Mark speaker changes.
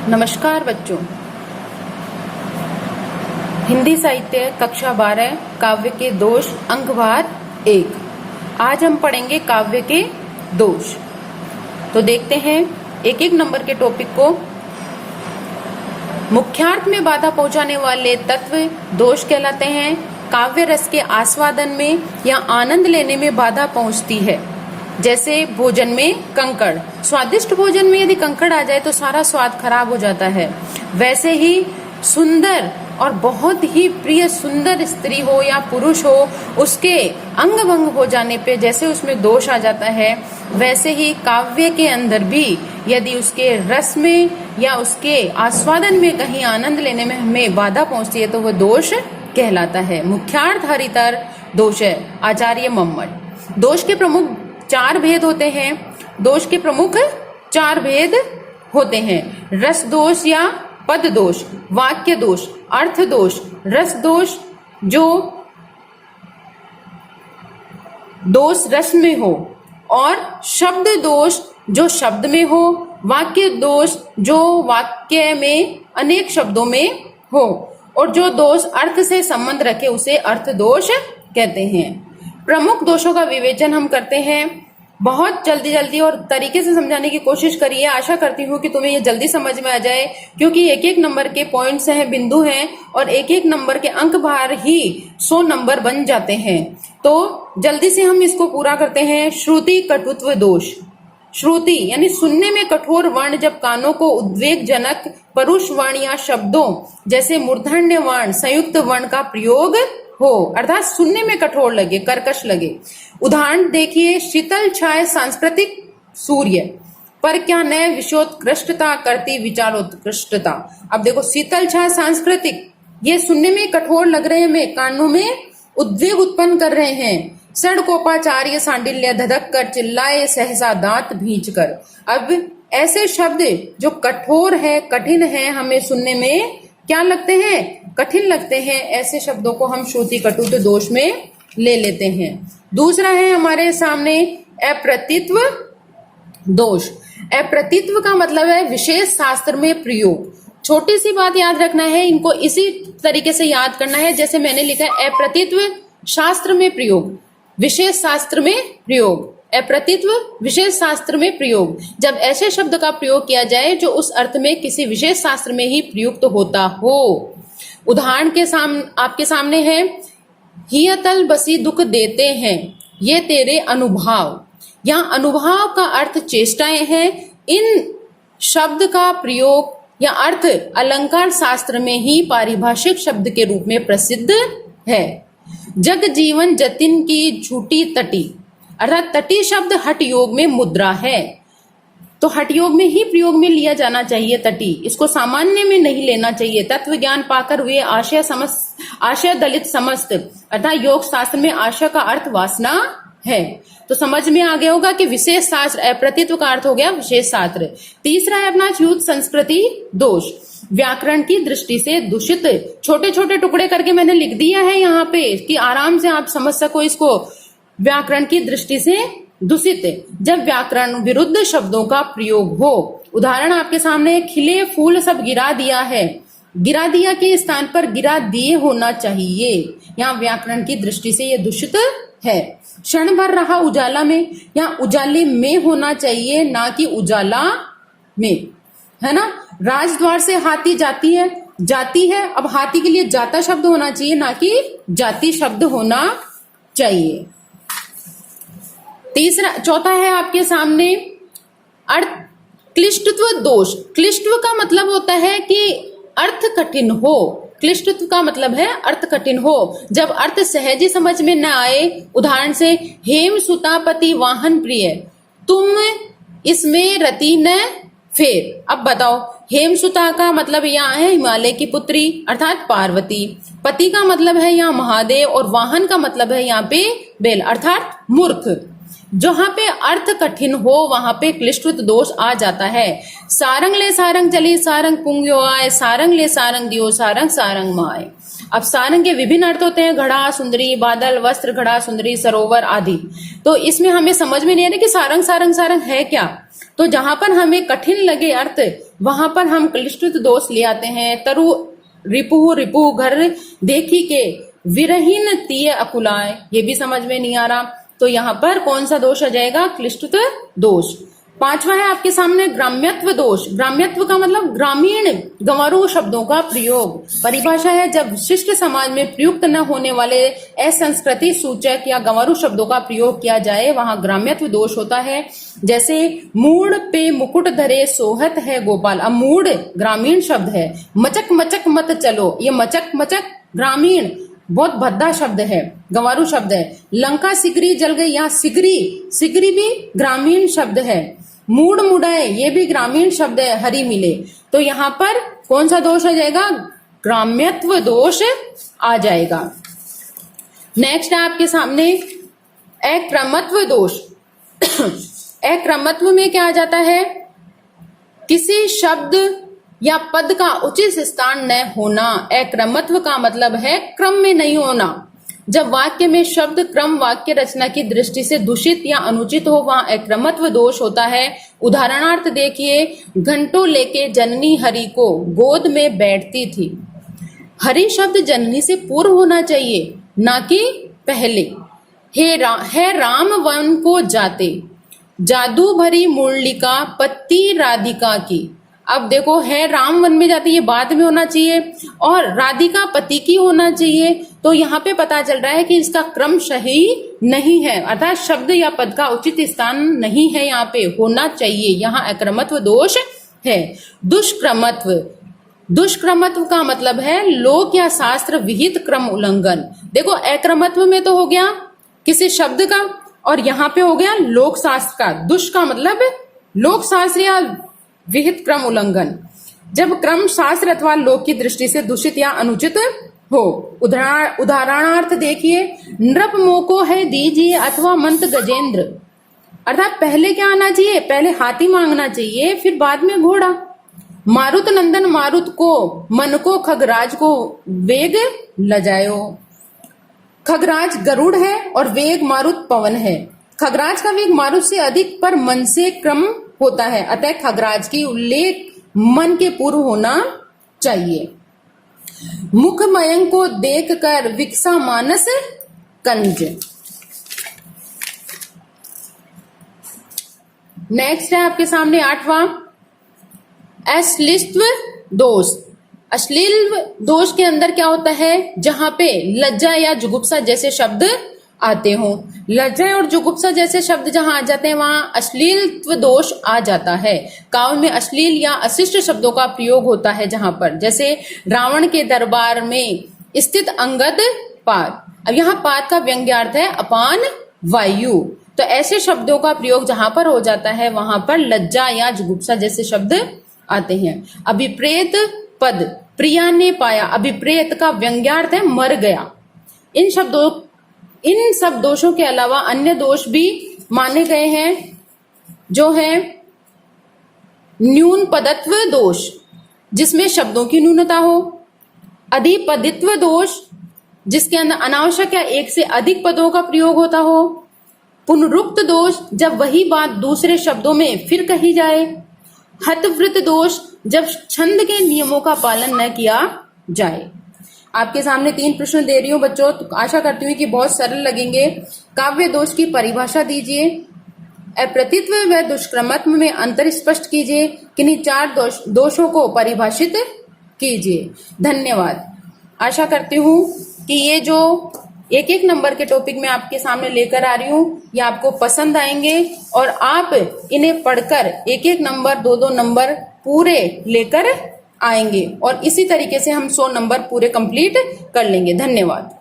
Speaker 1: नमस्कार बच्चों। हिंदी साहित्य कक्षा 12 काव्य के दोष अंकभार 1। आज हम पढ़ेंगे काव्य के दोष। तो देखते हैं एक एक नंबर के टॉपिक को। मुख्यार्थ में बाधा पहुंचाने वाले तत्व दोष कहलाते हैं। काव्य रस के आस्वादन में या आनंद लेने में बाधा पहुंचती है। जैसे भोजन में कंकड़, स्वादिष्ट भोजन में यदि कंकड़ आ जाए तो सारा स्वाद खराब हो जाता है। वैसे ही सुंदर और बहुत ही प्रिय सुंदर स्त्री हो या पुरुष हो, उसके अंग भंग हो जाने पे जैसे उसमें दोष आ जाता है, वैसे ही काव्य के अंदर भी यदि उसके रस में या उसके आस्वादन में कहीं आनंद लेने में हमें बाधा पहुंचती है तो वह दोष कहलाता है। मुख्यार्थ हरितर दोष है आचार्य मम्मट। दोष के प्रमुख 4 भेद होते हैं। दोष के प्रमुख 4 भेद होते हैं। रस दोष या पद दोष, वाक्य दोष, अर्थ दोष। रस दोष जो दोष रस में हो, और शब्द दोष जो शब्द में हो, वाक्य दोष जो वाक्य में अनेक शब्दों में हो, और जो दोष अर्थ से संबंध रखे उसे अर्थ दोष कहते हैं। प्रमुख दोषों का विवेचन हम करते हैं। बहुत जल्दी और तरीके से समझाने की कोशिश करिए। आशा करती हूँ कि तुम्हें ये जल्दी समझ में आ जाए, क्योंकि एक एक नंबर के पॉइंट्स हैं, बिंदु हैं, और एक एक नंबर के अंक भार ही 100 नंबर बन जाते हैं। तो जल्दी से हम इसको पूरा करते हैं। श्रुति कटुत्व दोष। श्रुति यानी सुनने में कठोर वर्ण जब कानों को उद्वेगजनक परुष वर्ण या शब्दों जैसे मूर्धन्य वर्ण, संयुक्त वर्ण का प्रयोग हो, अर्थात सुनने में कठोर लगे, कर्कश लगे। उदाहरण देखिए, शीतल छाया सांस्कृतिक सूर्य पर क्या नए विषयोत्कृष्टता करती विचारोत्कृष्टता। अब देखो, शीतल छाया सांस्कृतिक, ये सुनने में कठोर लग रहे हैं, हमें कानों में उद्वेग उत्पन्न कर रहे हैं। सड़कोपाचार्य सांडिल्य धधक कर चिल्लाए सहसा दांत भींच कर। अब ऐसे शब्द जो कठोर है, कठिन है, हमें सुनने में क्या लगते हैं, कठिन लगते हैं, ऐसे शब्दों को हम श्रुति कटुत्व दोष में ले लेते हैं। दूसरा है हमारे सामने अप्रतित्व दोष। अप्रतित्व का मतलब है विशेष शास्त्र में प्रयोग। छोटी सी बात याद रखना है, इनको इसी तरीके से याद करना है जैसे मैंने लिखा है। अप्रतित्व शास्त्र में प्रयोग, विशेष शास्त्र में प्रयोग। अप्रतित्व विशेष शास्त्र में प्रयोग, जब ऐसे शब्द का प्रयोग किया जाए जो उस अर्थ में किसी विशेष शास्त्र में ही प्रयुक्त होता हो। उदाहरण के आपके सामने है, हियतल बसी दुख देते हैं ये तेरे अनुभव। यहाँ अनुभव का अर्थ चेष्टाएं हैं। इन शब्द का प्रयोग या अर्थ अलंकार शास्त्र में ही पारिभाषिक शब्द के रूप में प्रसिद्ध है। जग जीवन जतिन की झूठी तटी, अर्थात तटी शब्द हठ योग में मुद्रा है, तो हठ योग में ही प्रयोग में लिया जाना चाहिए तटी, इसको सामान्य में नहीं लेना चाहिए। तत्व ज्ञान पाकर हुए आशय दलित समस्त, अर्थात योग शास्त्र में आशय का अर्थ वासना है। तो समझ में आ गया होगा कि विशेष शास्त्र, अप्रतित्व का अर्थ हो गया विशेष शास्त्र। तीसरा है अपना च्युत संस्कृति दोष। व्याकरण की दृष्टि से दूषित, छोटे छोटे टुकड़े करके मैंने लिख दिया है यहाँ पे कि आराम से आप समझ सको इसको। व्याकरण की दृष्टि से दूषित, जब व्याकरण विरुद्ध शब्दों का प्रयोग हो। उदाहरण आपके सामने, खिले फूल सब गिरा दिया है, गिरा दिया के स्थान पर गिरा दिए होना चाहिए। यहाँ व्याकरण की दृष्टि से यह दूषित है। क्षण भर रहा उजाला में, यहाँ उजाले में होना चाहिए, ना कि उजाला में, है ना। राजद्वार से हाथी जाती है, जाती है, अब हाथी के लिए जाता शब्द होना चाहिए, ना कि जाति शब्द होना चाहिए। चौथा है आपके सामने अर्थ क्लिष्टत्व दोष। क्लिष्टत्व का मतलब होता है कि अर्थ कठिन हो। क्लिष्टत्व का मतलब है अर्थ कठिन हो, जब अर्थ सहज समझ में न आए। उदाहरण से, हेम सुतापति वाहन प्रिय तुम इसमें रति न फेर। अब बताओ, हेम सुता का मतलब यहाँ है हिमालय की पुत्री अर्थात पार्वती। पति का मतलब है यहाँ महादेव, और वाहन का मतलब है यहाँ पे बैल अर्थात मूर्ख। जहां पे अर्थ कठिन हो वहां पे क्लिष्टत्व दोष आ जाता है। सारंग ले सारंग चली सारंग पुंग्यो आए, सारंग ले सारंग दियो सारंग सारंग माए। अब सारंग के विभिन्न अर्थ होते हैं, घड़ा, सुंदरी, बादल, वस्त्र, घड़ा, सुंदरी, सरोवर आदि। तो इसमें हमें समझ में नहीं आ रहा कि सारंग सारंग सारंग है क्या। तो जहां पर हमें कठिन लगे अर्थ वहां पर हम क्लिष्टुत दोष ले आते हैं। तरु रिपु रिपु घर देखी के विरहीन तीय अकुलाय, ये भी समझ में नहीं आ रहा, तो यहाँ पर कौन सा दोष आ जाएगा? क्लिष्टुत दोष। पांचवा है आपके सामने ग्राम्यत्व दोष। ग्राम्यत्व का मतलब ग्रामीण गंवारू शब्दों का प्रयोग। परिभाषा है, जब विशिष्ट समाज में प्रयुक्त न होने वाले असंस्कृति सूचक या गंवारू शब्दों का प्रयोग किया जाए, वहां ग्राम्यत्व दोष होता है। जैसे मूड पे मुकुट धरे सोहत है गोपाल। अब मूड ग्रामीण शब्द है। मचक मचक मत चलो, ये मचक मचक ग्रामीण बहुत भद्दा शब्द है, गंवारू शब्द है। लंका सिगरी जल गई, यहाँ सिगरी सिगरी भी ग्रामीण शब्द है। मूड मुड़ाए, ये भी ग्रामीण शब्द है, हरी मिले। तो यहाँ पर कौन सा दोष आ जाएगा? ग्राम्यत्व दोष आ जाएगा। नेक्स्ट है आपके सामने अक्रमत्व दोष। अक्रमत्व में क्या आ जाता है? किसी शब्द या पद का उचित स्थान न होना। अक्रमत्व का मतलब है क्रम में नहीं होना। जब वाक्य में शब्द क्रम वाक्य रचना की दृष्टि से दूषित या अनुचित हो, वहां अक्रमत्व दोष होता है। उदाहरणार्थ देखिए, घंटों लेके जननी हरि को गोद में बैठती थी। हरि शब्द जननी से पूर्व होना चाहिए, ना कि पहले। है राम वन को जाते, जादू भरी मुरलिका पत्ती राधिका की। अब देखो, है राम वन में जाती, ये बाद में होना चाहिए, और राधिका पति की होना चाहिए। तो यहाँ पे पता चल रहा है कि इसका क्रम सही नहीं है, अर्थात शब्द या पद का उचित स्थान नहीं है, यहाँ पे होना चाहिए। यहाँ अक्रमत्व दोष है। दुष्क्रमत्व। दुष्क्रमत्व का मतलब है लोक या शास्त्र विहित क्रम उल्लंघन। देखो, अक्रमत्व में तो हो गया किसी शब्द का, और यहाँ पे हो गया लोक शास्त्र का। दुष् का मतलब लोक शास्त्र या विहित क्रम उल्लंघन। जब क्रम शास्त्र अथवा लोक की दृष्टि से दूषित या अनुचित हो। उदाहरणार्थ देखिए, नृप मोको है दीजिए अथवा मंत गजेंद्र। अर्थात पहले क्या आना चाहिए? पहले हाथी मांगना चाहिए, फिर बाद में घोड़ा। मारुत नंदन मारुत को, मन को खगराज को वेग लजायो। खगराज गरुड़ है और वेग मारुत पवन है। खगराज का वेग मारुत से अधिक पर मन से क्रम होता है, अतः खगराज की उल्लेख मन के पूर्व होना चाहिए। मुख मयंक को देख कर विकसा मानस कंज। नेक्स्ट है आपके सामने आठवां अश्लीलत्व दोष। अश्लील दोष के अंदर क्या होता है? जहां पे लज्जा या जुगुप्सा जैसे शब्द आते हो। लज्जा और जुगुप्सा जैसे शब्द जहां आ जाते हैं, वहां अश्लीलत्व दोष आ जाता है। काव्य में अश्लील या अशिष्ट शब्दों का प्रयोग होता है जहां पर, जैसे रावण के दरबार में स्थित अंगद पाद। अब यहाँ पाद का व्यंग्यार्थ है अपान वायु। तो ऐसे शब्दों का प्रयोग जहां पर हो जाता है, वहां पर लज्जा या जुगुप्सा जैसे शब्द आते हैं। अभिप्रेत पद, प्रिया ने पाया। अभिप्रेत का व्यंग्यार्थ है मर गया। इन सब दोषों के अलावा अन्य दोष भी माने गए हैं, जो है न्यून पदत्व दोष, जिसमें शब्दों की न्यूनता हो। अधिपदित्व दोष, जिसके अंदर अनावश्यक या एक से अधिक पदों का प्रयोग होता हो। पुनरुक्त दोष, जब वही बात दूसरे शब्दों में फिर कही जाए। हतवृत दोष, जब छंद के नियमों का पालन न किया जाए। आपके सामने 3 प्रश्न दे रही हूँ बच्चों, तो आशा करती हूँ कि बहुत सरल लगेंगे। काव्य दोष की परिभाषा दीजिए। अप्रतित्व व दुष्क्रमत्व में अंतर स्पष्ट कीजिए। किन्हीं 4 दोषों को परिभाषित कीजिए। धन्यवाद। आशा करती हूँ कि ये जो एक नंबर के टॉपिक में आपके सामने लेकर आ रही हूँ, ये आपको पसंद आएंगे और आप इन्हें पढ़कर एक नंबर 2 नंबर पूरे लेकर आएंगे, और इसी तरीके से हम 100 नंबर पूरे कंप्लीट कर लेंगे। धन्यवाद।